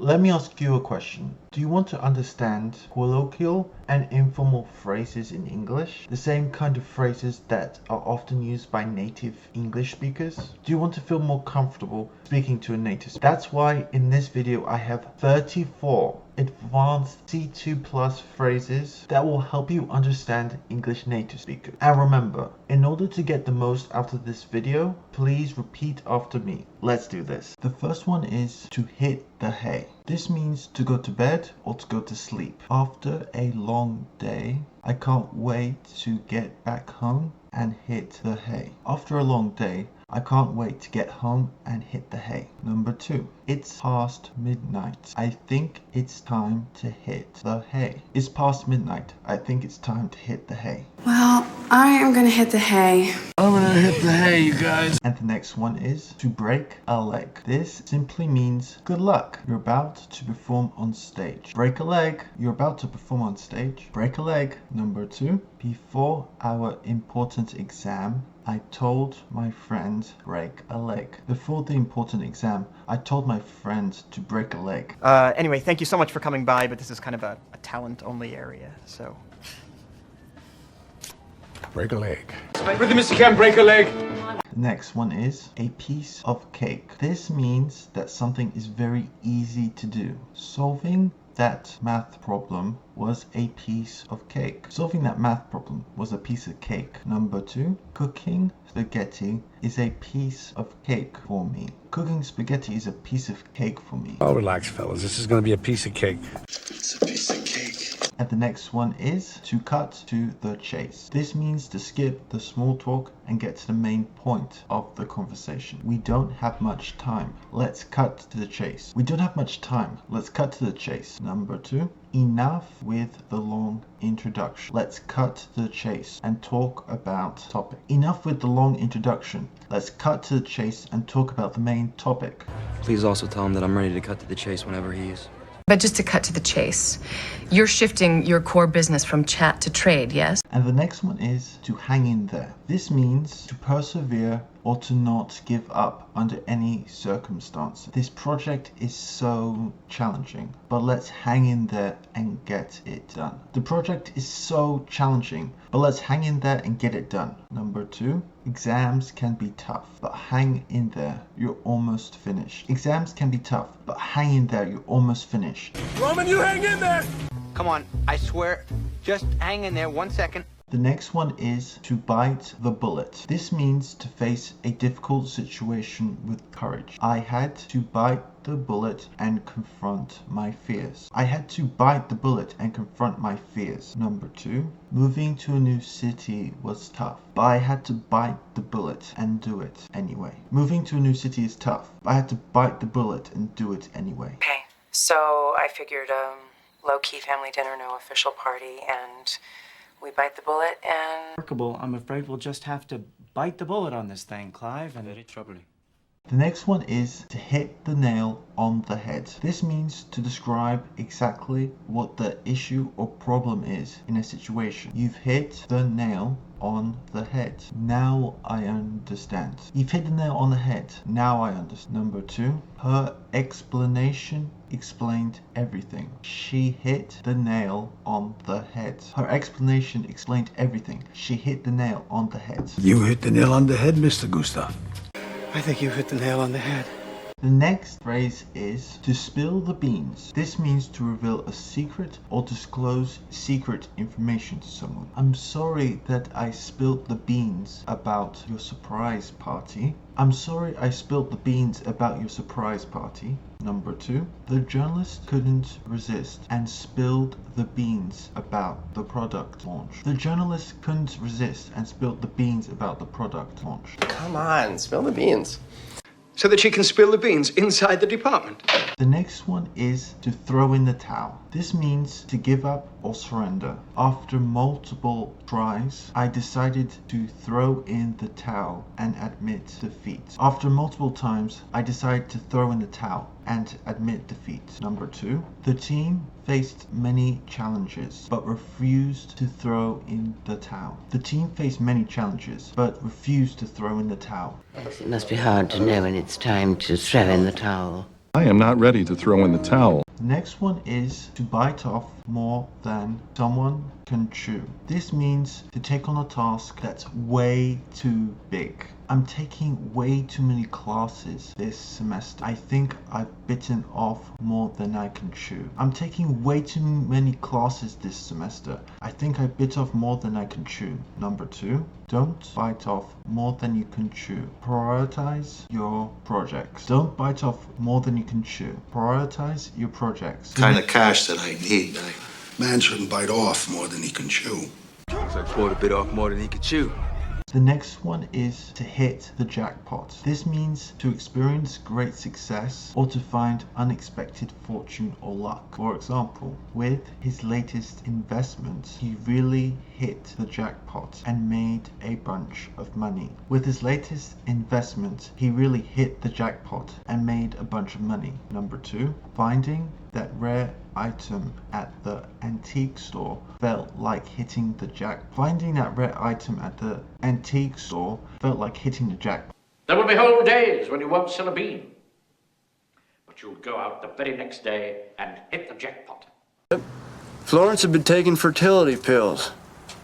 Let me ask you a question. Do you want to understand colloquial and informal phrases in English? The same kind of phrases that are often used by native English speakers? Do you want to feel more comfortable speaking to a native speaker? That's why in this video I have 34 advanced C2 plus phrases that will help you understand English native speakers. And remember, in order to get the most out of this video, please repeat after me. Let's do this. The first one is to hit the hay. This means to go to bed or to go to sleep. After a long day, I can't wait to get back home and hit the hay. After a long day, I can't wait to get home and hit the hay. Number 2. It's past midnight. I think it's time to hit the hay. It's past midnight. I think it's time to hit the hay. Well, I am gonna hit the hay. I'm gonna hit the hay, you guys. And the next one is to break a leg. This simply means good luck. You're about to perform on stage. Break a leg. You're about to perform on stage. Break a leg. Number 2. Before our important exam, I told my friend break a leg. Before the important exam, I told my friend to break a leg. Anyway, thank you so much for coming by, but this is kind of a talent-only area, so... Break a leg. With Mr. Kemp, break a leg. The next one is a piece of cake. This means that something is very easy to do. Solving that math problem was a piece of cake. Solving that math problem was a piece of cake. Number 2, cooking spaghetti is a piece of cake for me. Cooking spaghetti is a piece of cake for me. Oh, relax, fellas. This is gonna be a piece of cake. It's a piece of cake. And the next one is to cut to the chase. This means to skip the small talk and get to the main point of the conversation. We don't have much time. Let's cut to the chase. We don't have much time. Let's cut to the chase. Number 2, enough with the long introduction. Let's cut to the chase and talk about topic. Enough with the long introduction. Let's cut to the chase and talk about the main topic. Please also tell him that I'm ready to cut to the chase whenever he is. But just to cut to the chase, you're shifting your core business from chat to trade, yes? And the next one is to hang in there. This means to persevere or to not give up under any circumstance. This project is so challenging, but let's hang in there and get it done. The project is so challenging, but let's hang in there and get it done. Number 2, exams can be tough, but hang in there, you're almost finished. Exams can be tough, but hang in there, you're almost finished. Roman, you hang in there. Come on, I swear, just hang in there 1 second. The next one is to bite the bullet. This means to face a difficult situation with courage. I had to bite the bullet and confront my fears. I had to bite the bullet and confront my fears. Number 2, moving to a new city was tough, but I had to bite the bullet and do it anyway. Moving to a new city is tough, but I had to bite the bullet and do it anyway. Okay, so I figured low-key family dinner, no official party, and we bite the bullet and... Remarkable. I'm afraid we'll just have to bite the bullet on this thing, Clive, and... Very troubling. The next one is to hit the nail on the head. This means to describe exactly what the issue or problem is in a situation. You've hit the nail on the head. Now I understand. You've hit the nail on the head. Now I understand. Number 2, her explanation explained everything. She hit the nail on the head. Her explanation explained everything. She hit the nail on the head. You hit the nail on the head, Mr. Gustav. I think you hit the nail on the head. The next phrase is to spill the beans. This means to reveal a secret or disclose secret information to someone. I'm sorry that I spilled the beans about your surprise party. I'm sorry I spilled the beans about your surprise party. Number 2, the journalist couldn't resist and spilled the beans about the product launch. The journalist couldn't resist and spilled the beans about the product launch. Come on, spill the beans. So that she can spill the beans inside the department. The next one is to throw in the towel. This means to give up or surrender. After multiple tries, I decided to throw in the towel and admit defeat. After multiple times, I decided to throw in the towel and admit defeat. Number 2, the team faced many challenges but refused to throw in the towel. The team faced many challenges but refused to throw in the towel. Yes, it must be hard to know when it's time to throw in the towel. I am not ready to throw in the towel. The next one is to bite off more than someone can chew. This means to take on a task that's way too big. I'm taking way too many classes this semester. I think I've bitten off more than I can chew. I'm taking way too many classes this semester. I think I bit off more than I can chew. Number 2, don't bite off more than you can chew. Prioritize your projects. Don't bite off more than you can chew. Prioritize your projects. Kind of cash that I need. Man shouldn't bite off more than he can chew. So I pulled a bit off more than he could chew. The next one is to hit the jackpot. This means to experience great success or to find unexpected fortune or luck. For example, with his latest investment, he really hit the jackpot and made a bunch of money. With his latest investment, he really hit the jackpot and made a bunch of money. Number 2, finding that rare item at the antique store felt like hitting the jackpot. Finding that rare item at the antique store felt like hitting the jackpot. There will be whole days when you won't sell a bean, but you'll go out the very next day and hit the jackpot. Florence had been taking fertility pills,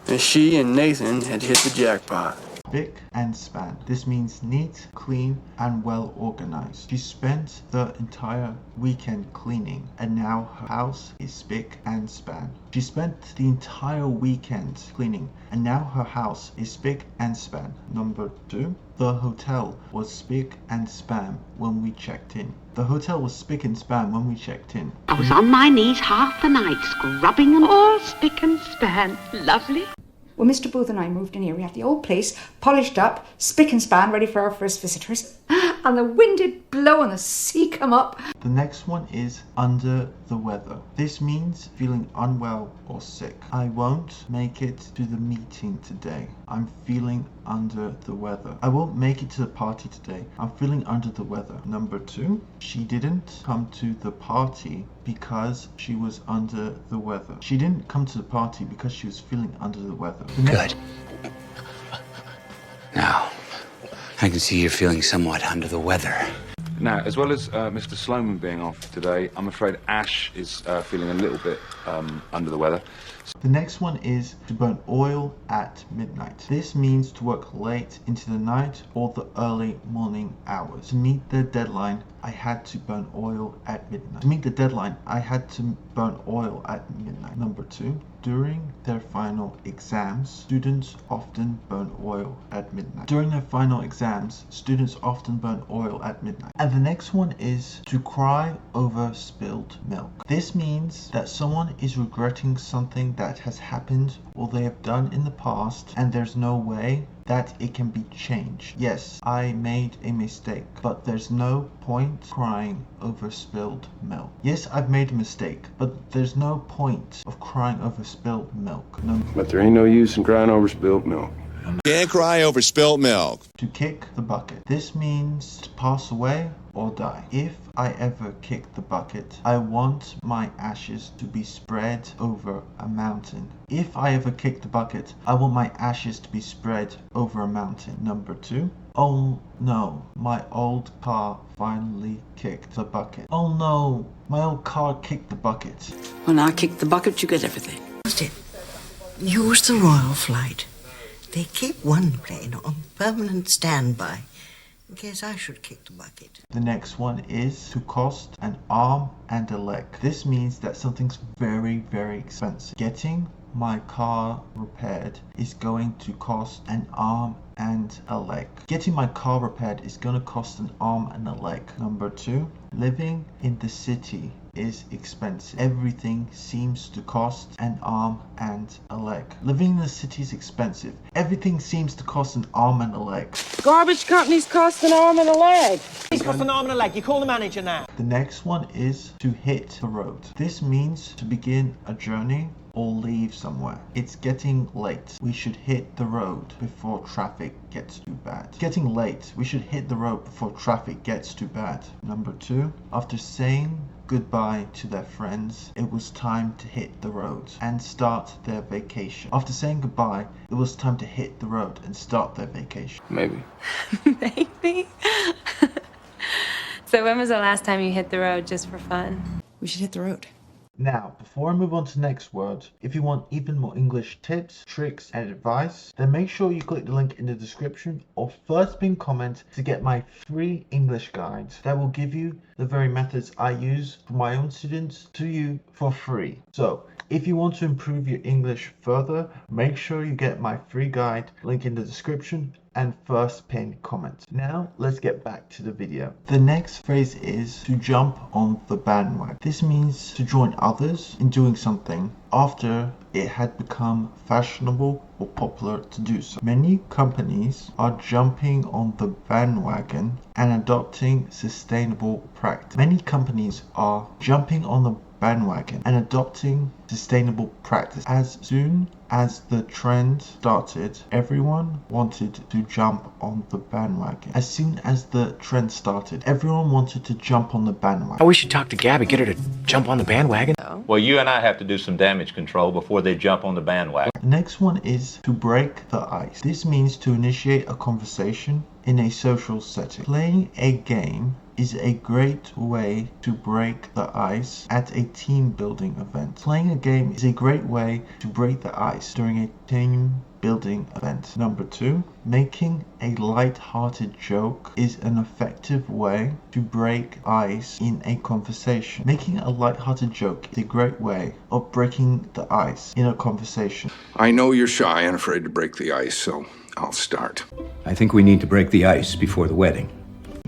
and she and Nathan had hit the jackpot. Spick and span. This means neat, clean, and well organized. She spent the entire weekend cleaning, and now her house is spick and span. She spent the entire weekend cleaning, and now her house is spick and span. Number 2, the hotel was spick and span when we checked in. The hotel was spick and span when we checked in. I was on my knees half the night, scrubbing and all spick and span. Lovely. When Mr. Booth and I moved in here, we had the old place polished up, spick and span, ready for our first visitors. And the wind did blow and the sea come up. The next one is under the weather. This means feeling unwell or sick. I won't make it to the meeting today. I'm feeling under the weather. I won't make it to the party today. I'm feeling under the weather. Number 2, she didn't come to the party because she was under the weather. She didn't come to the party because she was feeling under the weather. Good. Now, I can see you're feeling somewhat under the weather. Now, as well as Mr. Sloman being off today, I'm afraid Ash is feeling a little bit under the weather. The next one is to burn oil at midnight. This means to work late into the night or the early morning hours. To meet the deadline, I had to burn oil at midnight. To meet the deadline, I had to burn oil at midnight. Number 2, during their final exams, students often burn oil at midnight. During their final exams, students often burn oil at midnight. And the next one is to cry over spilled milk. This means that someone is regretting something that has happened or they have done in the past, and there's no way that it can be changed. Yes, I made a mistake, but there's no point crying over spilled milk. Yes, I've made a mistake, but there's no point of crying over spilled milk. No. But there ain't no use in crying over spilled milk. Can't cry over spilt milk. To kick the bucket. This means to pass away or die. If I ever kick the bucket, I want my ashes to be spread over a mountain. If I ever kick the bucket, I want my ashes to be spread over a mountain. Number 2. Oh no, my old car finally kicked the bucket. Oh no, my old car kicked the bucket. When I kick the bucket, you get everything. Use the Royal Flight. They keep one plane on permanent standby in case I should kick the bucket. The next one is to cost an arm and a leg. This means that something's very, very expensive. Getting my car repaired is going to cost an arm and a leg. Getting my car repaired is going to cost an arm and a leg. Number 2, living in the city is expensive. Everything seems to cost an arm and a leg. Living in the city is expensive. Everything seems to cost an arm and a leg. Garbage companies cost an arm and a leg. He's cost an arm and a leg. You call the manager now. The next one is to hit the road. This means to begin a journey or leave somewhere. It's getting late. We should hit the road before traffic gets too bad. It's getting late. We should hit the road before traffic gets too bad. Number 2, after saying goodbye to their friends, it was time to hit the road and start their vacation. After saying goodbye, it was time to hit the road and start their vacation. Maybe. Maybe. So So when was the last time you hit the road just for fun? We should hit the road. Now, before I move on to the next word, if you want even more English tips, tricks, and advice, then make sure you click the link in the description or first pinned comment to get my free English guide that will give you the very methods I use for my own students to you for free. So, if you want to improve your English further, make sure you get my free guide, link in the description, and first pinned comment. Now let's get back to the video. The next phrase is to jump on the bandwagon. This means to join others in doing something after it had become fashionable or popular to do so. Many companies are jumping on the bandwagon and adopting sustainable practice. Many companies are jumping on the bandwagon and adopting sustainable practice. As soon as the trend started, everyone wanted to jump on the bandwagon. As soon as the trend started, everyone wanted to jump on the bandwagon. Oh, we should talk to Gabby, get her to jump on the bandwagon. Well, you and I have to do some damage control before they jump on the bandwagon. The next one is to break the ice. This means to initiate a conversation in a social setting. Playing a game is a great way to break the ice at a team building event. Playing a game is a great way to break the ice during a team building event. Number 2, making a light-hearted joke is an effective way to break ice in a conversation. Making a light-hearted joke is a great way of breaking the ice in a conversation. I know you're shy and afraid to break the ice, so I'll start. I think we need to break the ice before the wedding.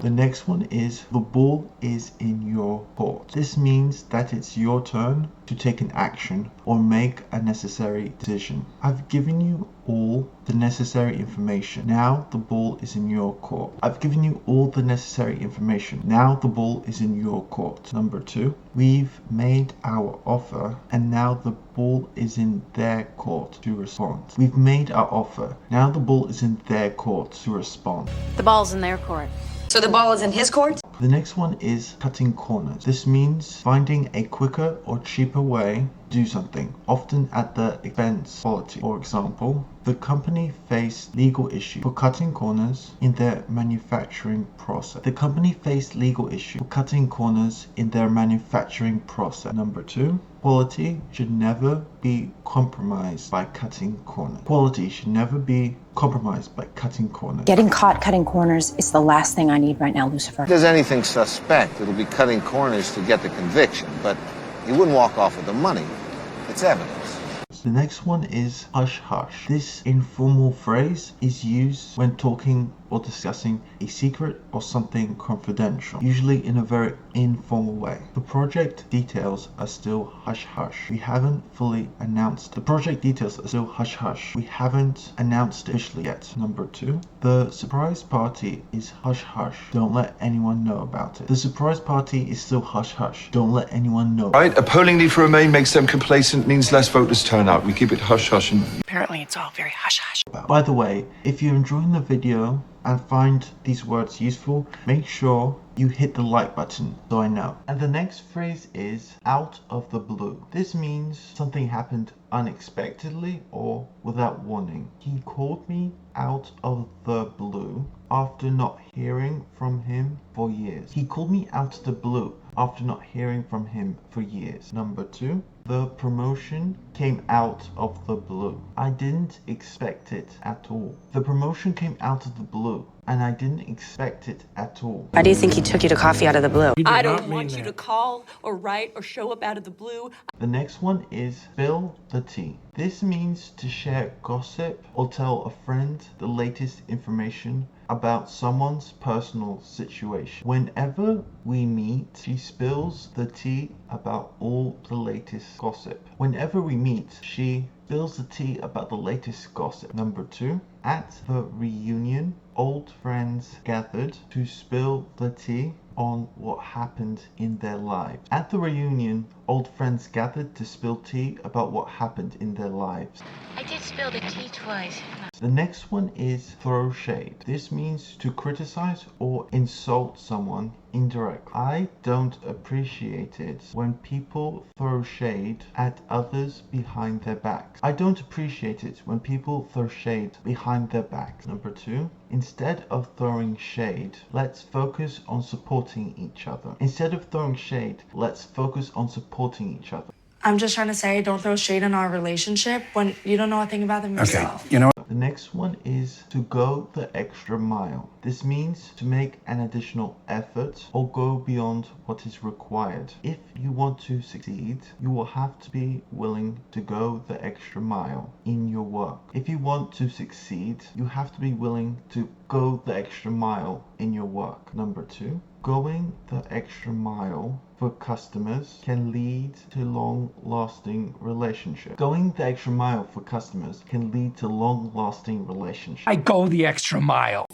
The next one is the ball is in your court. This means that it's your turn to take an action or make a necessary decision. I've given you all the necessary information. Now the ball is in your court. I've given you all the necessary information. Now the ball is in your court. Number 2, we've made our offer and now the ball is in their court to respond. We've made our offer. Now the ball is in their court to respond. The ball's in their court. So the ball is in his court? The next one is cutting corners. This means finding a quicker or cheaper way to do something, often at the expense of quality. For example, the company faced legal issues for cutting corners in their manufacturing process. The company faced legal issues for cutting corners in their manufacturing process. Number 2, quality should never be compromised by cutting corners. Quality should never be compromised by cutting corners. Getting caught cutting corners is the last thing I need right now, Lucifer. If there's anything suspect, it'll be cutting corners to get the conviction, but you wouldn't walk off with the money. It's evidence. The next one is hush hush. This informal phrase is used when talking or discussing a secret or something confidential, usually in a very informal way. The project details are still hush hush. We haven't fully announced. The project details are still hush hush. We haven't announced it officially yet. Number 2, the surprise party is hush hush. Don't let anyone know about it. The surprise party is still hush hush. Don't let anyone know. Right, a polling lead for Remain makes them complacent, means less voters turn out. We keep it hush hush and... Apparently it's all very hush hush. By the way, if you're enjoying the video and find these words useful, make sure you hit the like button so I know. And the next phrase is out of the blue. This means something happened unexpectedly or without warning. He called me out of the blue after not hearing from him for years. He called me out of the blue after not hearing from him for years. Number 2, the promotion came out of the blue. I didn't expect it at all. The promotion came out of the blue and I didn't expect it at all. Why do you think he took you to coffee out of the blue? I don't want you to call or write or show up out of the blue. The next one is spill the tea. This means to share gossip or tell a friend the latest information about someone's personal situation. Whenever we meet, she spills the tea about all the latest gossip. Whenever we meet, she spills the tea about the latest gossip. Number 2, at the reunion, old friends gathered to spill the tea on what happened in their lives. At the reunion, old friends gathered to spill tea about what happened in their lives. I did spill the tea twice. The next one is throw shade. This means to criticize or insult someone indirectly. I don't appreciate it when people throw shade at others behind their backs. I don't appreciate it when people throw shade behind their backs. Number 2. Instead of throwing shade, let's focus on supporting each other. Instead of throwing shade, let's focus on supporting each other. I'm just trying to say, don't throw shade in our relationship when you don't know a thing about them yourself. Okay, you know. The next one is to go the extra mile. This means to make an additional effort or go beyond what is required. If you want to succeed, you will have to be willing to go the extra mile in your work. If you want to succeed, you have to be willing to go the extra mile in your work. Number 2. Going the extra mile for customers can lead to long-lasting relationships. Going the extra mile for customers can lead to long-lasting relationships. I go the extra mile.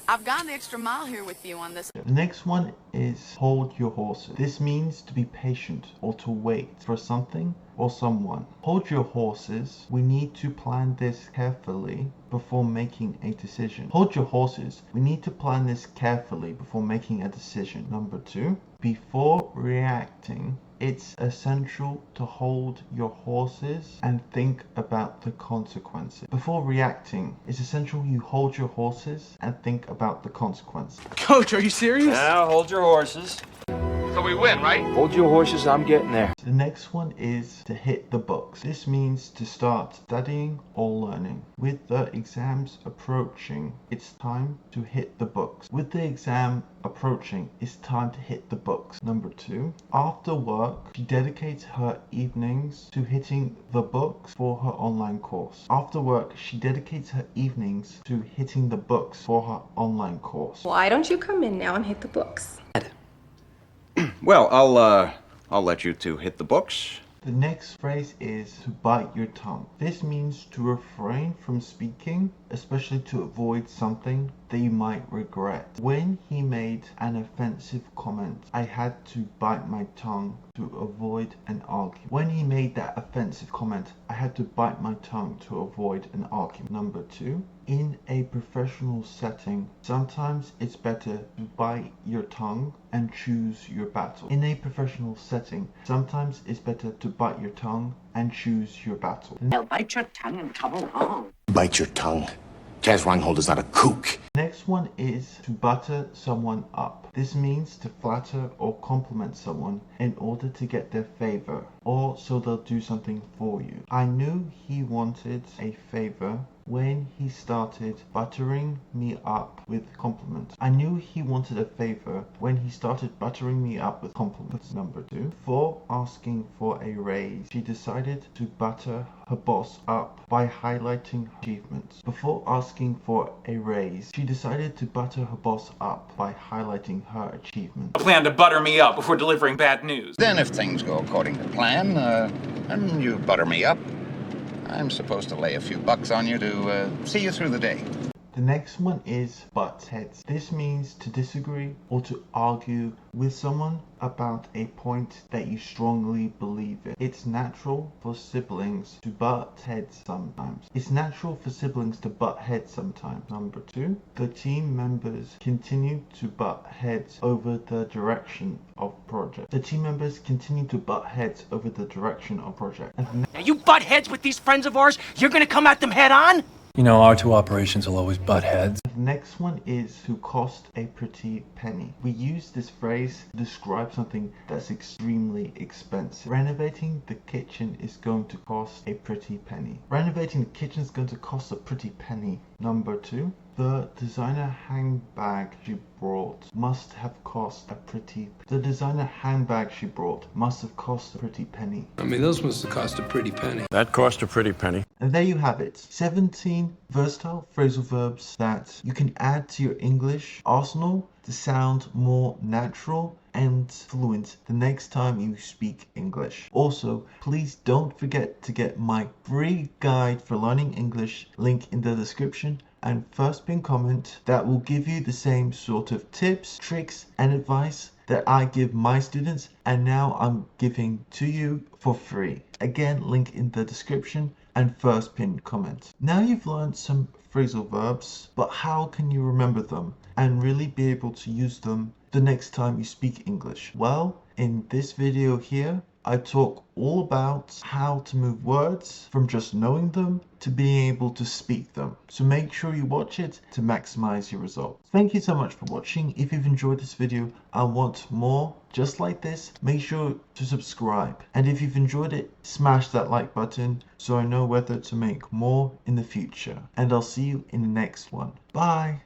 I've gone the extra mile here with you on this. The next one is hold your horses. This means to be patient or to wait for something or someone. Hold your horses. We need to plan this carefully before making a decision. Hold your horses. We need to plan this carefully before making a decision. Number 2, before reacting, it's essential to hold your horses and think about the consequences. Before reacting, it's essential you hold your horses and think about the consequences. Coach, are you serious? Now hold your horses. So we win, right? Hold your horses, I'm getting there. The next one is to hit the books. This means to start studying or learning. With the exams approaching, it's time to hit the books. With the exam approaching, it's time to hit the books. Number 2, after work, she dedicates her evenings to hitting the books for her online course. After work, she dedicates her evenings to hitting the books for her online course. Why don't you come in now and hit the books? Well, I'll let you two hit the books. The next phrase is to bite your tongue. This means to refrain from speaking, especially to avoid something that you might regret. When he made an offensive comment, I had to bite my tongue to avoid an argument. When he made that offensive comment, I had to bite my tongue to avoid an argument. Number 2, in a professional setting, sometimes it's better to bite your tongue and choose your battle. In a professional setting, sometimes it's better to bite your tongue and choose your battle. Now bite your tongue and come along. Bite your tongue. Jazz Reinhold not a kook. Next one is to butter someone up. This means to flatter or compliment someone in order to get their favor, or so they'll do something for you. I knew he wanted a favor when he started buttering me up with compliments. I knew he wanted a favor when he started buttering me up with compliments. Number 2, before asking for a raise, she decided to butter her boss up by highlighting her achievements. Before asking for a raise, she decided to butter her boss up by highlighting her achievements. A plan to butter me up before delivering bad news. Then if things go according to plan, and you butter me up, I'm supposed to lay a few bucks on you to see you through the day. The next one is butt heads. This means to disagree or to argue with someone about a point that you strongly believe in. It's natural for siblings to butt heads sometimes. Number 2, the team members continue to butt heads over the direction of project. Now you butt heads with these friends of ours, you're gonna come at them head on? You know, our two operations will always butt heads. The next one is to cost a pretty penny. We use this phrase to describe something that's extremely expensive. Renovating the kitchen is going to cost a pretty penny. Number 2, the designer handbag she brought must have cost a pretty penny. I mean, those must have cost a pretty penny. That cost a pretty penny. And there you have it. 17 versatile phrasal verbs that you can add to your English arsenal to sound more natural and fluent the next time you speak English. Also, please don't forget to get my free guide for learning English, link in the description and first pinned comment, that will give you the same sort of tips, tricks and advice that I give my students, and now I'm giving to you for free. Again, link in the description and first pinned comment. Now you've learned some phrasal verbs, but how can you remember them and really be able to use them the next time you speak English? Well, in this video here, I talk all about how to move words from just knowing them to being able to speak them. So make sure you watch it to maximize your results. Thank you so much for watching. If you've enjoyed this video and want more just like this, make sure to subscribe. And if you've enjoyed it, smash that like button so I know whether to make more in the future. And I'll see you in the next one. Bye.